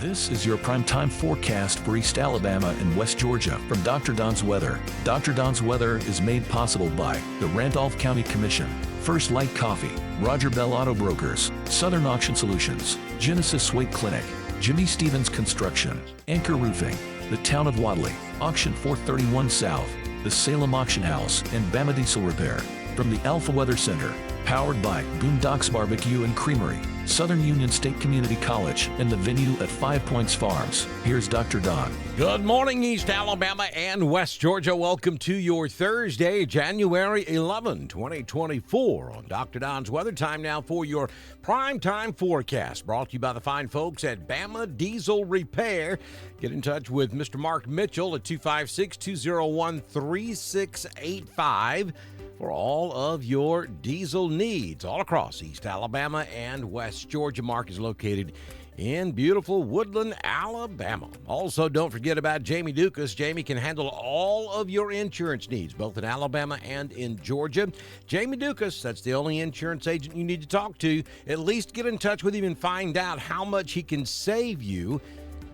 This is your primetime forecast for East Alabama and West Georgia from Dr. Don's Weather. Dr. Don's Weather is made possible by the Randolph County Commission, First Light Coffee, Roger Bell Auto Brokers, Southern Auction Solutions, Genesis Wake Clinic, Jimmy Stevens Construction, Anchor Roofing, the Town of Wadley, Auction 431 South, the Salem Auction House, and Bama Diesel Repair. From the Alpha Weather Center, powered by Boondocks Barbecue and Creamery, Southern Union State Community College, and the venue at 5 Points Farms. Here's Dr. Don. Good morning, East Alabama and West Georgia. Welcome to your Thursday, January 11, 2024 on Dr. Don's Weather. Time now for your primetime forecast, brought to you by the fine folks at Bama Diesel Repair. Get in touch with Mr. Mark Mitchell at 256-201-3685. for all of your diesel needs all across East Alabama and West Georgia. Mark is located in beautiful Woodland, Alabama. Also, don't forget about Jamie Dukas. Jamie can handle all of your insurance needs, both in Alabama and in Georgia. Jamie Dukas, that's the only insurance agent you need to talk to. At least get in touch with him and find out how much he can save you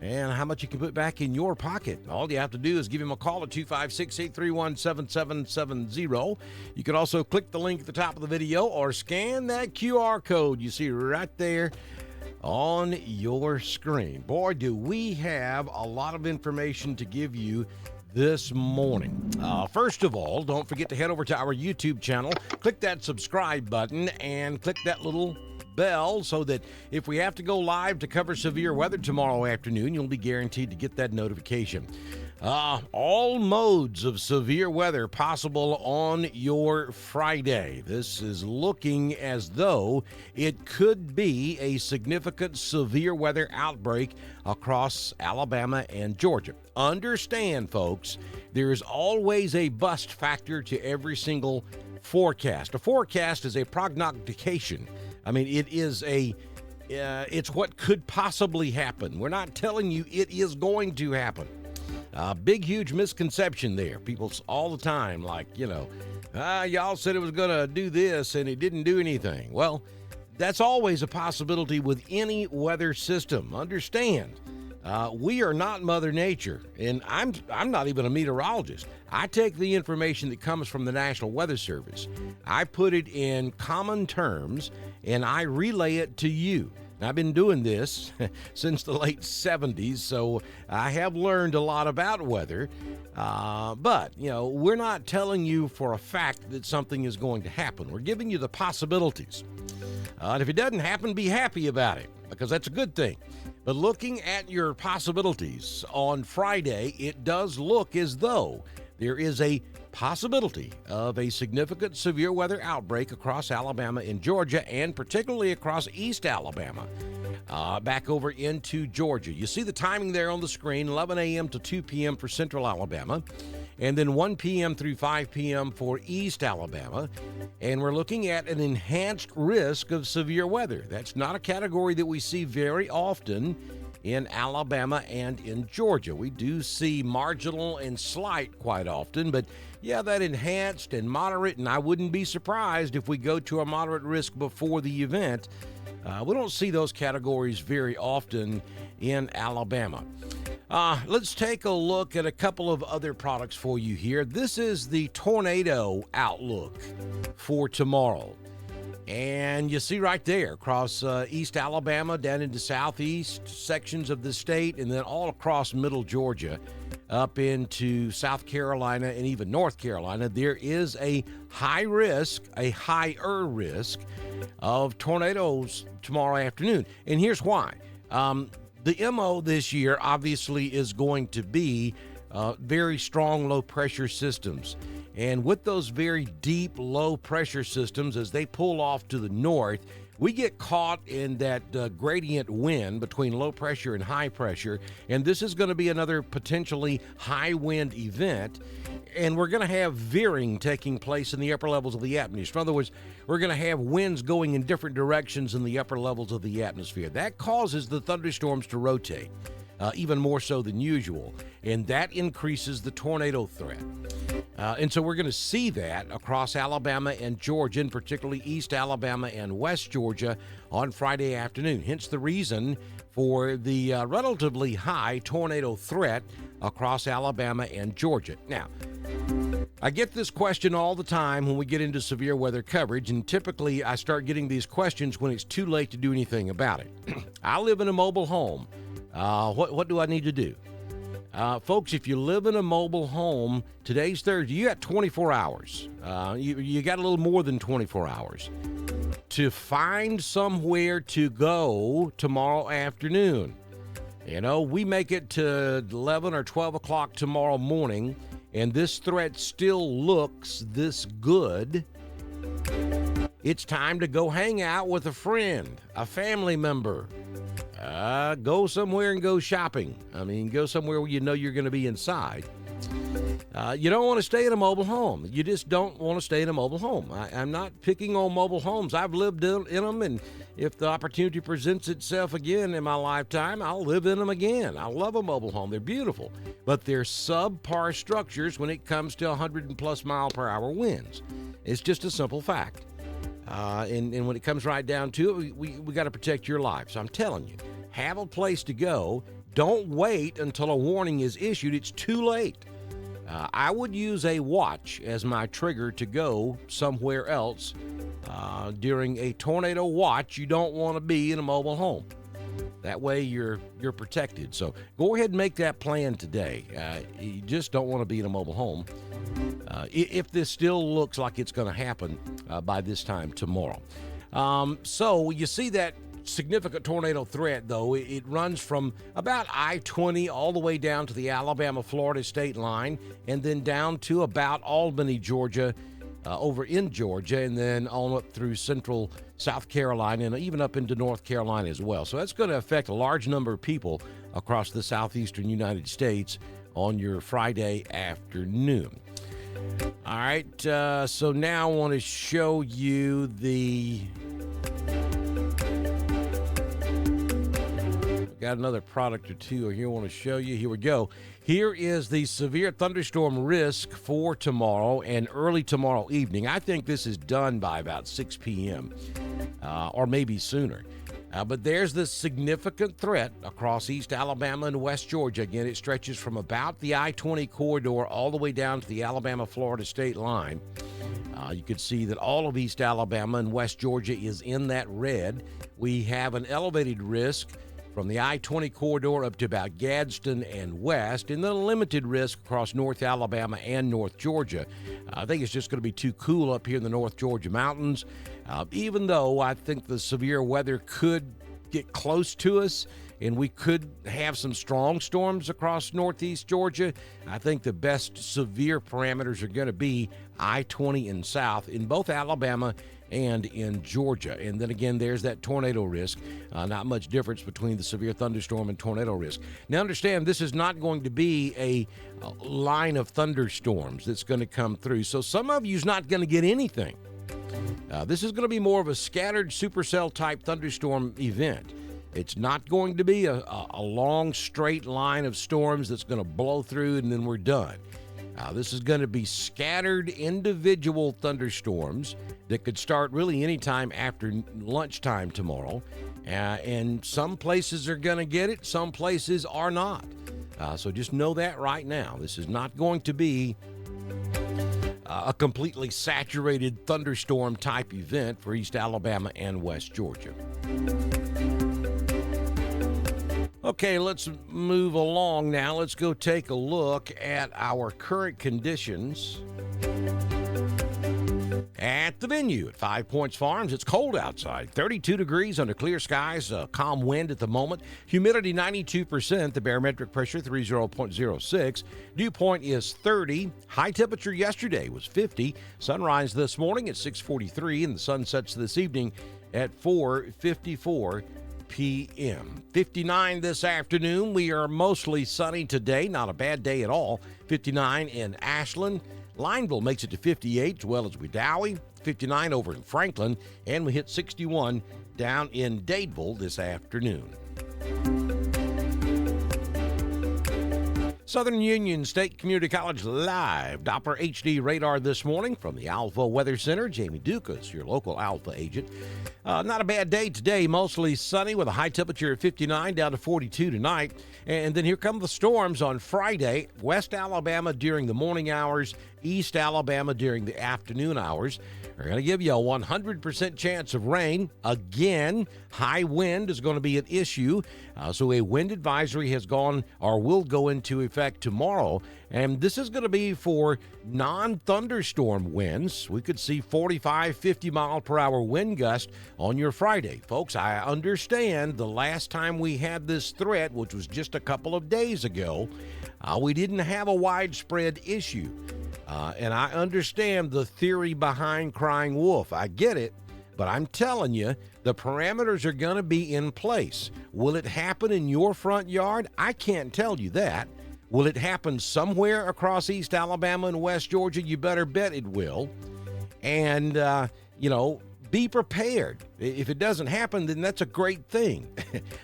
and how much you can put back in your pocket. All you have to do is give him a call at 256-831-7770. You can also click the link at the top of the video or scan that QR code you see right there on your screen. Boy, do we have a lot of information to give you this morning. First of all, don't forget to head over to our YouTube channel, click that subscribe button, and click that little bell so that if we have to go live to cover severe weather tomorrow afternoon, you'll be guaranteed to get that notification. All modes of severe weather possible on your Friday. This is looking as though it could be a significant severe weather outbreak across Alabama and Georgia. Understand, folks, there's always a bust factor to every single forecast. A forecast is a prognostication. I mean, it is it's what could possibly happen. We're not telling you it is going to happen. Big, huge misconception there. People all the time y'all said it was going to do this and it didn't do anything. Well, that's always a possibility with any weather system. Understand, we are not Mother Nature, and I'm not even a meteorologist. I take the information that comes from the National Weather Service, I put it in common terms, and I relay it to you. Now, I've been doing this since the late 70s, so I have learned a lot about weather, but, we're not telling you for a fact that something is going to happen. We're giving you the possibilities. And if it doesn't happen, be happy about it, because that's a good thing. But looking at your possibilities on Friday, it does look as though there is a possibility of a significant severe weather outbreak across Alabama and Georgia, and particularly across East Alabama, back over into Georgia. You see the timing there on the screen, 11 a.m. to 2 p.m. for Central Alabama, and then 1 p.m. through 5 p.m. for East Alabama. And we're looking at an enhanced risk of severe weather. That's not a category that we see very often in Alabama and in Georgia. We do see marginal and slight quite often, but yeah, that enhanced and moderate, and I wouldn't be surprised if we go to a moderate risk before the event. We don't see those categories very often in Alabama. Let's take a look at a couple of other products for you here. This is the tornado outlook for tomorrow. And you see right there across East Alabama, down into southeast sections of the state, and then all across middle Georgia, up into South Carolina and even North Carolina, there is a higher risk of tornadoes tomorrow afternoon. And here's why. The MO this year obviously is going to be very strong low pressure systems. And with those very deep low pressure systems, as they pull off to the north, we get caught in that gradient wind between low pressure and high pressure. And this is going to be another potentially high wind event. And we're going to have veering taking place in the upper levels of the atmosphere. In other words, we're going to have winds going in different directions in the upper levels of the atmosphere. That causes the thunderstorms to rotate, even more so than usual. And that increases the tornado threat. And so we're going to see that across Alabama and Georgia, and particularly East Alabama and West Georgia on Friday afternoon. Hence the reason for the relatively high tornado threat across Alabama and Georgia. Now, I get this question all the time when we get into severe weather coverage, and typically I start getting these questions when it's too late to do anything about it. I live in a mobile home. What do I need to do? Folks, if you live in a mobile home, today's Thursday, you got 24 hours. You got a little more than 24 hours to find somewhere to go tomorrow afternoon. You know, we make it to 11 or 12 o'clock tomorrow morning, and this threat still looks this good. It's time to go hang out with a friend, a family member. Go somewhere and go shopping. I mean, go somewhere where you know you're going to be inside. You don't want to stay in a mobile home. You just don't want to stay in a mobile home. I'm not picking on mobile homes. I've lived in them, and if the opportunity presents itself again in my lifetime, I'll live in them again. I love a mobile home. They're beautiful, but they're subpar structures when it comes to 100+ mile per hour winds. It's just a simple fact. And when it comes right down to it, we got to protect your life. So I'm telling you, have a place to go. Don't wait until a warning is issued. It's too late. I would use a watch as my trigger to go somewhere else. During a tornado watch, you don't want to be in a mobile home. That way you're protected. So go ahead and make that plan today. You just don't want to be in a mobile home. If this still looks like it's going to happen by this time tomorrow. So you see that significant tornado threat, though. It runs from about I-20 all the way down to the Alabama-Florida state line, and then down to about Albany, Georgia, over in Georgia, and then on up through central South Carolina and even up into North Carolina as well. So that's going to affect a large number of people across the southeastern United States on your Friday afternoon. All right, so now I want to show you got another product or two here I want to show you. Here we go. Here is the severe thunderstorm risk for tomorrow and early tomorrow evening. I think this is done by about 6 p.m. Or maybe sooner. But there's this significant threat across East Alabama and West Georgia. Again, it stretches from about the I-20 corridor all the way down to the Alabama-Florida state line. You can see that all of East Alabama and West Georgia is in that red. We have an elevated risk from the I-20 corridor up to about Gadsden and west, and then a limited risk across North Alabama and North Georgia. I think it's just going to be too cool up here in the North Georgia mountains, even though I think the severe weather could get close to us, and we could have some strong storms across northeast Georgia. I think the best severe parameters are going to be I-20 and south in both Alabama and in Georgia. And then again, there's that tornado risk. Not much difference between the severe thunderstorm and tornado risk. Now understand, this is not going to be a line of thunderstorms that's going to come through. So some of you's not going to get anything. This is going to be more of a scattered supercell type thunderstorm event. It's not going to be a long straight line of storms that's going to blow through and then we're done. This is going to be scattered individual thunderstorms that could start really anytime after lunchtime tomorrow. And some places are going to get it, some places are not. So just know that right now. This is not going to be a completely saturated thunderstorm type event for East Alabama and West Georgia. Okay, let's move along now. Let's go take a look at our current conditions at the venue at 5 Points Farms. It's cold outside, 32 degrees under clear skies, calm wind at the moment, humidity 92%, the barometric pressure 30.06, dew point is 30, high temperature yesterday was 50, sunrise this morning at 6:43, and the sun sets this evening at 4:54 p.m. 59 this afternoon. We are mostly sunny today, not a bad day at all. 59 in Ashland. Lineville makes it to 58, as well as Wedowee. 59 over in Franklin, and we hit 61 down in Dadeville this afternoon. Southern Union State Community College live Doppler HD radar this morning from the Alpha Weather Center. Jamie Dukas, your local Alpha agent. Not a bad day today, mostly sunny with a high temperature of 59 down to 42 tonight. And then here come the storms on Friday. West Alabama during the morning hours, East Alabama during the afternoon hours. We're going to give you a 100% chance of rain. Again, high wind is going to be an issue. So a wind advisory has gone or will go into effect tomorrow. And this is going to be for non-thunderstorm winds. We could see 45, 50 mile per hour wind gust on your Friday. Folks, I understand the last time we had this threat, which was just a couple of days ago, we didn't have a widespread issue. And I understand the theory behind crying wolf. I get it, but I'm telling you, the parameters are going to be in place. Will it happen in your front yard? I can't tell you that. Will it happen somewhere across East Alabama and West Georgia? You better bet it will. And, be prepared. If it doesn't happen, then that's a great thing.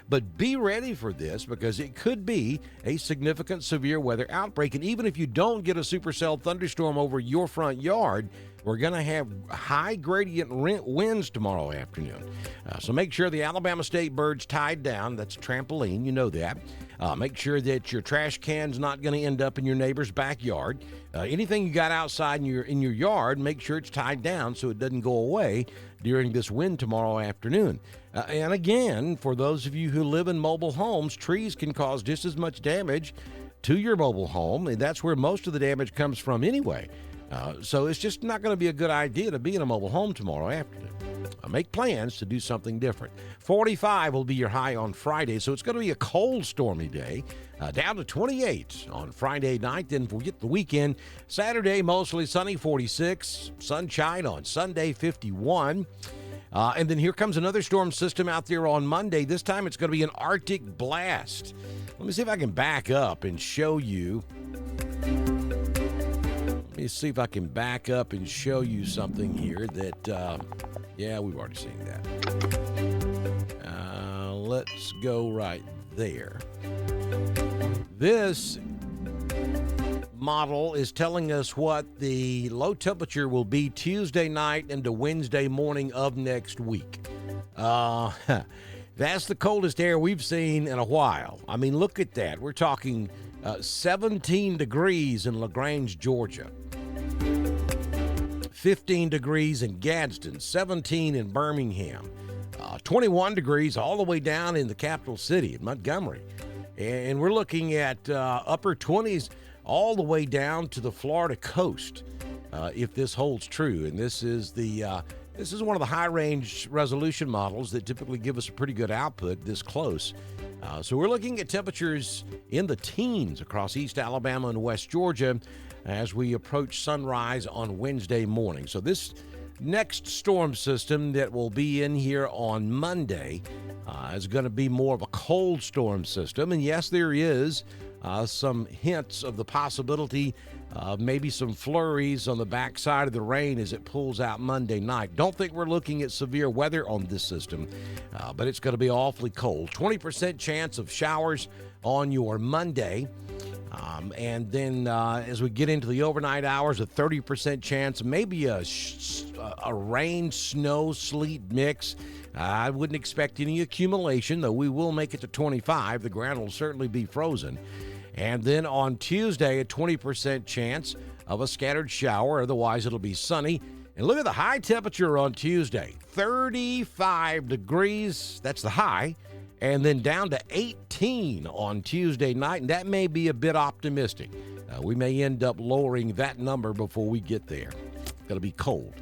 But be ready for this because it could be a significant severe weather outbreak. And even if you don't get a supercell thunderstorm over your front yard, we're going to have high gradient winds tomorrow afternoon. So make sure the Alabama State bird's tied down. That's a trampoline. You know that. Make sure that your trash can's not going to end up in your neighbor's backyard. Anything you got outside in your yard, make sure it's tied down so it doesn't go away during this wind tomorrow afternoon. And again, for those of you who live in mobile homes, trees can cause just as much damage to your mobile home, and that's where most of the damage comes from anyway. So it's just not going to be a good idea to be in a mobile home tomorrow afternoon. Make plans to do something different. 45 will be your high on Friday, so it's going to be a cold, stormy day. Down to 28 on Friday night. Then we'll get the weekend. Saturday, mostly sunny, 46. Sunshine on Sunday, 51. And then here comes another storm system out there on Monday. This time it's going to be an Arctic blast. Let me see if I can back up and show you. Let me see if I can back up and show you something here that, we've already seen that. Let's go right there. This model is telling us what the low temperature will be Tuesday night into Wednesday morning of next week. That's the coldest air we've seen in a while. I mean, look at that. We're talking 17 degrees in LaGrange, Georgia. 15 degrees in Gadsden, 17 in Birmingham, 21 degrees all the way down in the capital city, Montgomery. And we're looking at upper 20s all the way down to the Florida coast, if this holds true. And this is one of the high-range resolution models that typically give us a pretty good output this close. So we're looking at temperatures in the teens across East Alabama and West Georgia as we approach sunrise on Wednesday morning. So this next storm system that will be in here on Monday is going to be more of a cold storm system. And yes, there is some hints of the possibility of maybe some flurries on the backside of the rain as it pulls out Monday night. Don't think we're looking at severe weather on this system, but it's going to be awfully cold. 20% chance of showers on your Monday. And then as we get into the overnight hours, a 30% chance, maybe a rain, snow, sleet mix. I wouldn't expect any accumulation, though we will make it to 25. The ground will certainly be frozen. And then on Tuesday, a 20% chance of a scattered shower. Otherwise, it'll be sunny. And look at the high temperature on Tuesday, 35 degrees. That's the high. And then down to 18 on Tuesday night, and that may be a bit optimistic. We may end up lowering that number before we get there. It's going to be cold.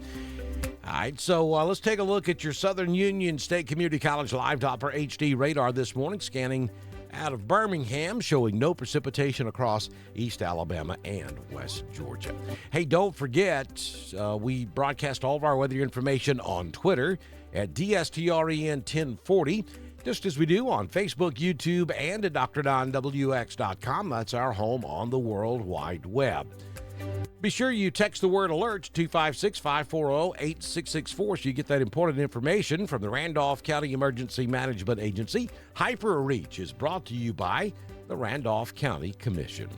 All right, so let's take a look at your Southern Union State Community College Live Doppler HD radar this morning, scanning out of Birmingham, showing no precipitation across East Alabama and West Georgia. Hey, don't forget, we broadcast all of our weather information on Twitter at DSTREN1040. Just as we do on Facebook, YouTube, and at DrDonWX.com. That's our home on the World Wide Web. Be sure you text the word alert to 256-540-8664 so you get that important information from the Randolph County Emergency Management Agency. Hyper Reach is brought to you by the Randolph County Commission.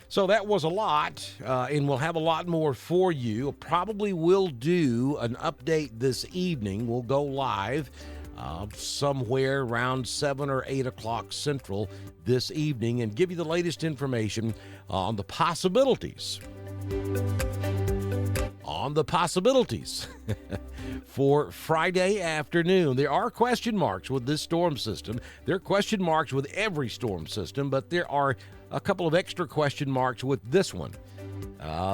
So that was a lot, and we'll have a lot more for you. Probably will do an update this evening. We'll go live somewhere around 7 or 8 o'clock Central this evening and give you the latest information on the possibilities. For Friday afternoon. There are question marks with this storm system. There are question marks with every storm system, but there are a couple of extra question marks with this one.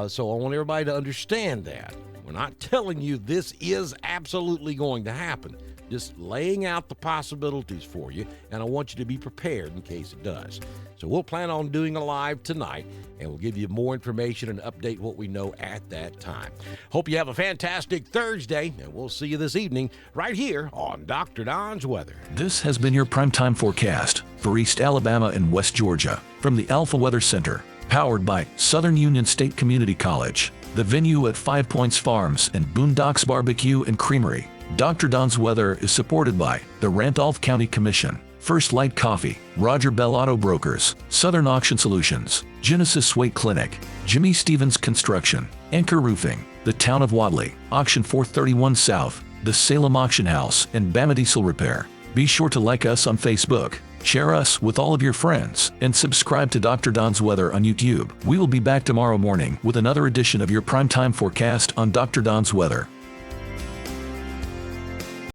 So I want everybody to understand that. We're not telling you this is absolutely going to happen. Just laying out the possibilities for you, and I want you to be prepared in case it does. So we'll plan on doing a live tonight, and we'll give you more information and update what we know at that time. Hope you have a fantastic Thursday, and we'll see you this evening right here on Dr. Don's Weather. This has been your primetime forecast for East Alabama and West Georgia from the Alpha Weather Center, powered by Southern Union State Community College, the venue at 5 Points Farms and Boondocks Barbecue and Creamery. Dr. Don's Weather is supported by the Randolph County Commission, First Light Coffee, Roger Bell Auto Brokers, Southern Auction Solutions, Genesis Weight Clinic, Jimmy Stevens Construction, Anchor Roofing, the Town of Wadley, Auction 431 South, the Salem Auction House, and Bama Diesel Repair. Be sure to like us on Facebook, share us with all of your friends, and subscribe to Dr. Don's Weather on YouTube. We will be back tomorrow morning with another edition of your primetime forecast on Dr. Don's Weather.